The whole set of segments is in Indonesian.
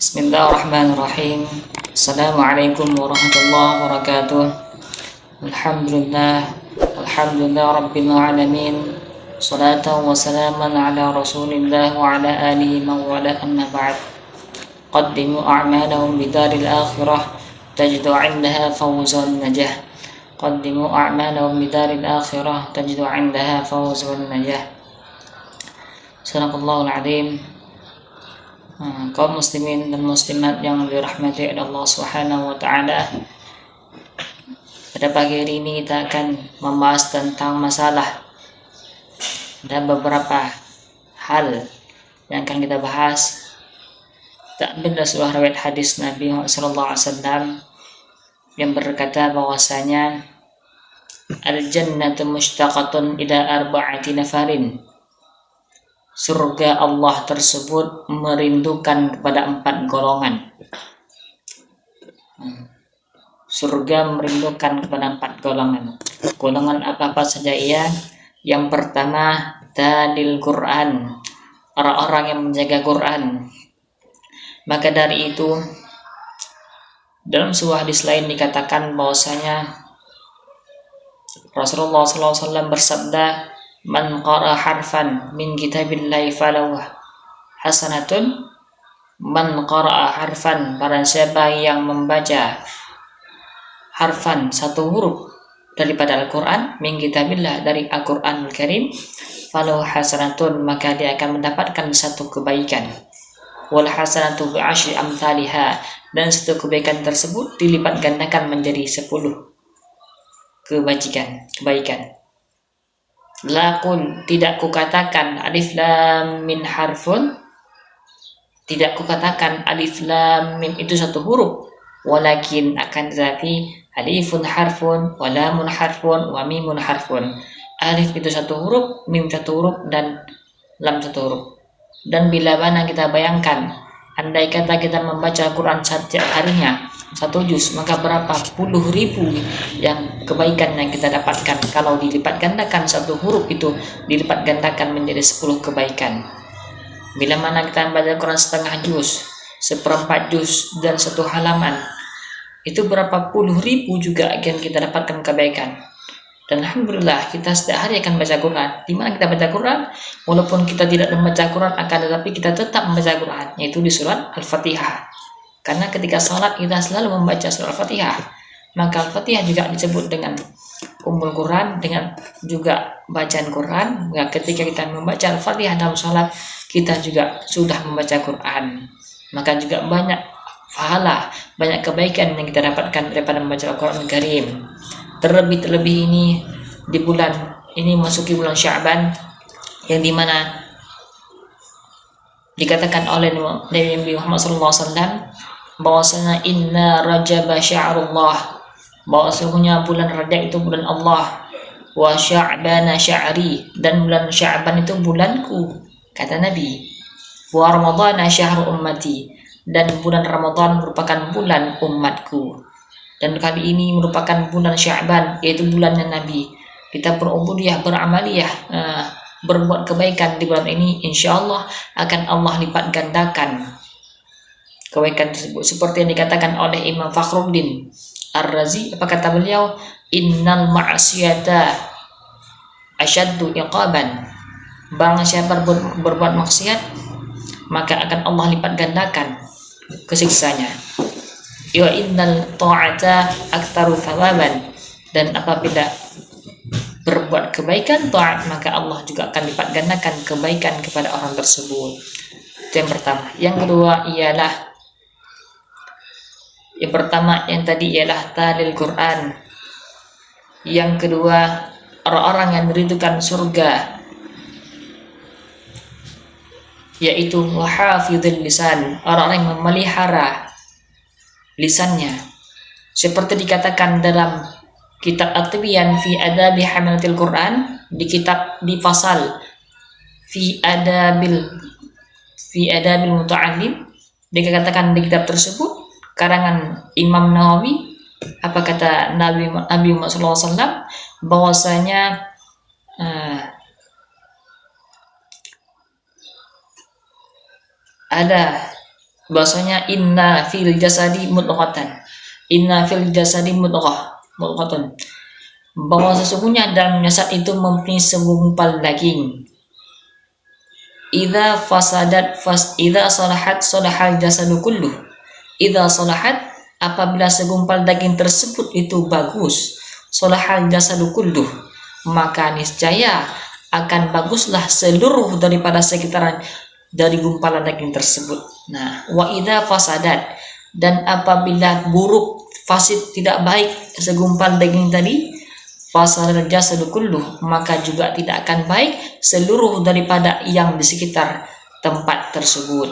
Bismillahirrahmanirrahim. Assalamualaikum warahmatullahi wabarakatuh. Alhamdulillah. Alhamdulillah Rabbil alamin. Salatan wa salaman ala rasulillah wa ala alihi man wala amma ba'd. Qaddimu a'malahum bidaril akhirah tajidu 'indaha fawzan najah. Qaddimu a'malahum bidaril akhirah tajidu 'indaha fawzan najah. Sadaqallahul azim. Kaum muslimin dan muslimat yang dirahmati oleh Allah Subhanahu wa taala. Pada pagi hari ini kita akan membahas tentang masalah dan beberapa hal yang akan kita bahas. Ada sebuah riwayat hadis Nabi sallallahu alaihi wasallam yang berkata bahwasanya al-jannatu mushtaqatun ila arba'ati nafarin. Surga Allah tersebut merindukan kepada 4 golongan. Surga merindukan kepada 4 golongan. Golongan apa-apa saja ia? Yang pertama, talil Quran, orang-orang yang menjaga Quran. Maka dari itu, dalam sebuah hadis lain dikatakan bahwasanya Rasulullah SAW bersabda, man qara harfan min kitabillahi falahu hasanatun. Man qara harfan, barang siapa yang membaca harfan, satu huruf daripada Al-Quran, min kitabillah, dari Al-Quranul Karim, falahu hasanatun, maka dia akan mendapatkan satu kebaikan. Wal hasanatu bi'ashri amthaliha, dan satu kebaikan tersebut dilipat gandakan menjadi 10 kebaikan. Lakun, tidak kukatakan alif lam min harfun, tidak kukatakan alif lam mim itu satu huruf, walakin akan tetapi alifun harfun, wa lamun harfun, wa mimun harfun. Alif itu satu huruf, mim satu huruf, dan lam satu huruf. Dan bila mana kita bayangkan, andai kata kita membaca Quran setiap harinya 1 juz, maka berapa puluh ribu yang kebaikan yang kita dapatkan kalau dilipat gandakan satu huruf itu dilipat gandakan menjadi 10 kebaikan. Bila mana kita membaca Quran setengah juz, seperempat juz, dan 1 halaman, itu berapa puluh ribu juga yang kita dapatkan kebaikan. Dan alhamdulillah kita setiap hari akan baca Quran. Di mana kita baca Quran, walaupun kita tidak membaca Quran, akan tetapi kita tetap membaca Quran, yaitu di surat Al-Fatihah. Karena ketika salat kita selalu membaca surat Al-Fatihah, maka Al-Fatihah juga disebut dengan Ummul Quran, dengan juga bacaan Quran. Maka ketika kita membaca Al-Fatihah dalam salat, kita juga sudah membaca Quran. Maka juga banyak pahala, banyak kebaikan yang kita dapatkan daripada membaca Al-Quran Karim. Terlebih ini di bulan ini masuki bulan Sya'ban, yang dimana dikatakan oleh Nabi Muhammad SAW bahwasanya inna Rajab sya'rullah, bahwa sesungguhnya bulan Rajab itu bulan Allah, wa Sya'ban sya'ri, dan bulan Sya'ban itu bulanku, kata Nabi, wa Ramadhan syahr ummati, dan bulan Ramadan merupakan bulan umatku. Dan kali ini merupakan bulan Sya'ban, yaitu bulannya Nabi. Kita berubudiyah, beramaliyah, berbuat kebaikan di bulan ini, insyaallah akan Allah lipat gandakan kebaikan tersebut. Seperti yang dikatakan oleh Imam Fakhruddin Ar-Razi, apa kata beliau? Innal ma'siyata asyaddu iqaban. Barang siapa berbuat maksiat, maka akan Allah lipat gandakan kesiksanya. Wa innal ta'ata aktsaru thawaban, dan apabila berbuat kebaikan taat, maka Allah juga akan lipat gandakan kebaikan kepada orang tersebut. Itu yang pertama. Yang kedua ialah yang tadi ialah talil Quran. Yang kedua, orang-orang yang merindukan surga, yaitu wahafidhul lisan, orang-orang yang memelihara lisannya. Seperti dikatakan dalam kitab At-Tibyan fi adabi hamalatil Quran, di pasal fi adabil muta'allim, dikatakan di kitab tersebut karangan Imam Nawawi, apa kata Nabi Muhammad SAW, bahwasanya ada Bahasanya inna fil jasadi mudghatan. Inna fil jasadi mudghatan. Bahwa sesungguhnya dalam jasad itu mempunyai segumpal daging. Idza salahat salahal jasadu kulluh. Idza salahat, apabila segumpal daging tersebut itu bagus, salahal jasadu kulluh, maka niscaya akan baguslah seluruh daripada sekitaran dari gumpalan daging tersebut. Nah, wa idza fasadat, dan apabila buruk, fasid, tidak baik segumpal daging tadi, fasadal jasadu kulluh, maka juga tidak akan baik seluruh daripada yang di sekitar tempat tersebut.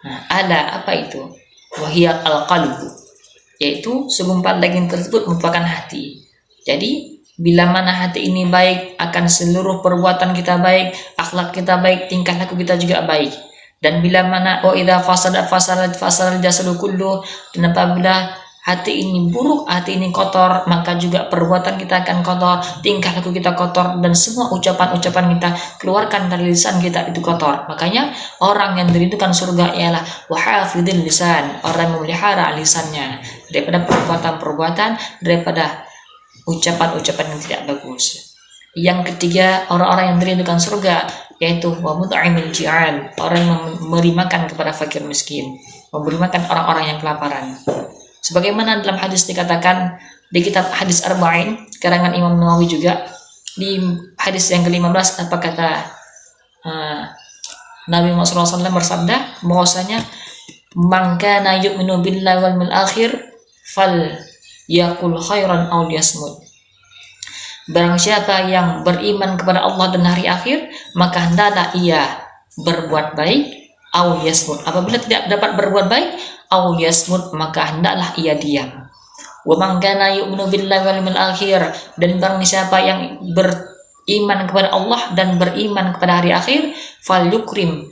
Nah, ada apa itu? Wahiyal al-qalbu, yaitu segumpal daging tersebut merupakan hati. Jadi bila mana hati ini baik, akan seluruh perbuatan kita baik, akhlak kita baik, tingkah laku kita juga baik. Dan bila mana idza fasadat jasadu kullu, dan apabila hati ini buruk, hati ini kotor, maka juga perbuatan kita akan kotor, tingkah laku kita kotor, dan semua ucapan-ucapan kita keluarkan dari lisan kita itu kotor. Makanya orang yang dirindukan surga ialah wahafidil lisan, orang yang memelihara lisannya daripada perbuatan-perbuatan, daripada ucapan-ucapan yang tidak bagus. Yang ketiga, orang-orang yang dirindukan surga yaitu wa mut'imil ji'an, orang yang memberi makan kepada fakir miskin, memberi makan orang-orang yang kelaparan. Sebagaimana dalam hadis dikatakan di kitab hadis Arba'in karangan Imam Nawawi juga, di hadis yang ke-15 apa kata Nabi Muhammad SAW bersabda bahwasanya man kana yu'minu billahi wal yawmil akhir fal yaqul khairan aw liyasmut. Barang siapa yang beriman kepada Allah dan hari akhir, maka hendaklah ia berbuat baik, aw liyasmut. Apabila tidak dapat berbuat baik, aw liyasmut, maka hendaklah ia diam. Wa man kana yu'minu billahi wal yawmil akhir, dan barang siapa yang beriman kepada Allah dan beriman kepada hari akhir, fal yukrim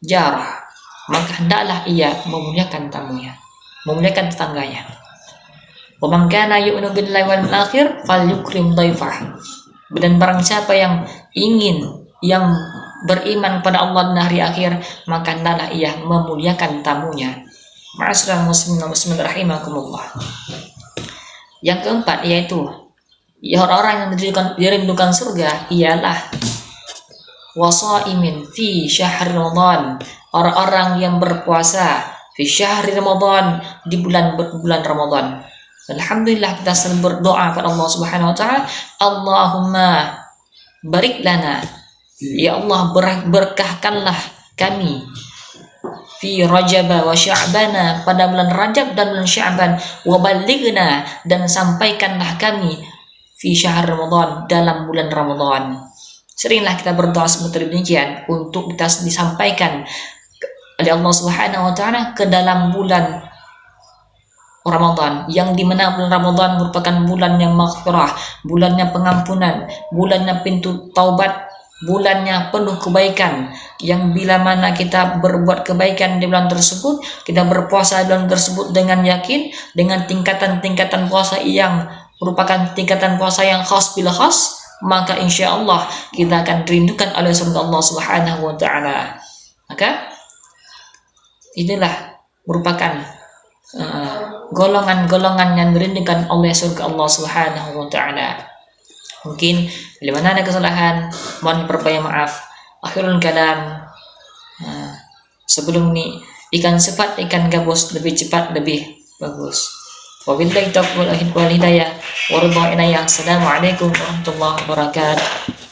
jarah, maka hendaklah ia memuliakan tamunya, memuliakan tetangganya. Wa man kana yu'minu billahi wal yawmil akhir fal yukrim dhaifah, dan barang siapa yang beriman kepada Allah dan hari akhir, maka hendaklah ia memuliakan tamunya. Ma'asyiral muslimin wa muslimat rahimakumullah. Yang keempat yaitu orang-orang yang dirindukan surga ialah wasaimin fi syahr Ramadan, orang-orang yang berpuasa fi syahr Ramadan, di bulan Ramadan. Alhamdulillah kita selalu berdoa kepada Allah Subhanahu wa taala, Allahumma barik lana, ya Allah berkahkanlah kami fi Rajab wa Sya'bana, pada bulan Rajab dan bulan Sya'ban, wa ballighna, dan sampaikanlah kami fi syahr Ramadan, dalam bulan Ramadan. Seringlah kita berdoa seperti demikian untuk kita disampaikan oleh Allah Subhanahu wa taala ke dalam bulan Ramadan, yang dimana bulan Ramadan merupakan bulannya maghfirah, bulannya pengampunan, bulannya pintu taubat, bulannya penuh kebaikan, yang bila mana kita berbuat kebaikan di bulan tersebut, kita berpuasa di bulan tersebut dengan yakin, dengan tingkatan-tingkatan puasa yang merupakan tingkatan puasa yang khas bila khas, maka insya Allah kita akan dirindukan oleh surga Allah Subhanahu wa taala. Maka inilah merupakan golongan-golongan yang dirindukan oleh surga Allah Subhanahu wa taala. Mungkin bila mana ada kesalahan, mohon diperbaiki, maaf. Akhirul kalam, sebelum ini ikan cepat, ikan gabus, lebih cepat lebih bagus. Wabillahi taufiq wal hidayah wa ridha inayah. Assalamualaikum warahmatullahi wabarakatuh.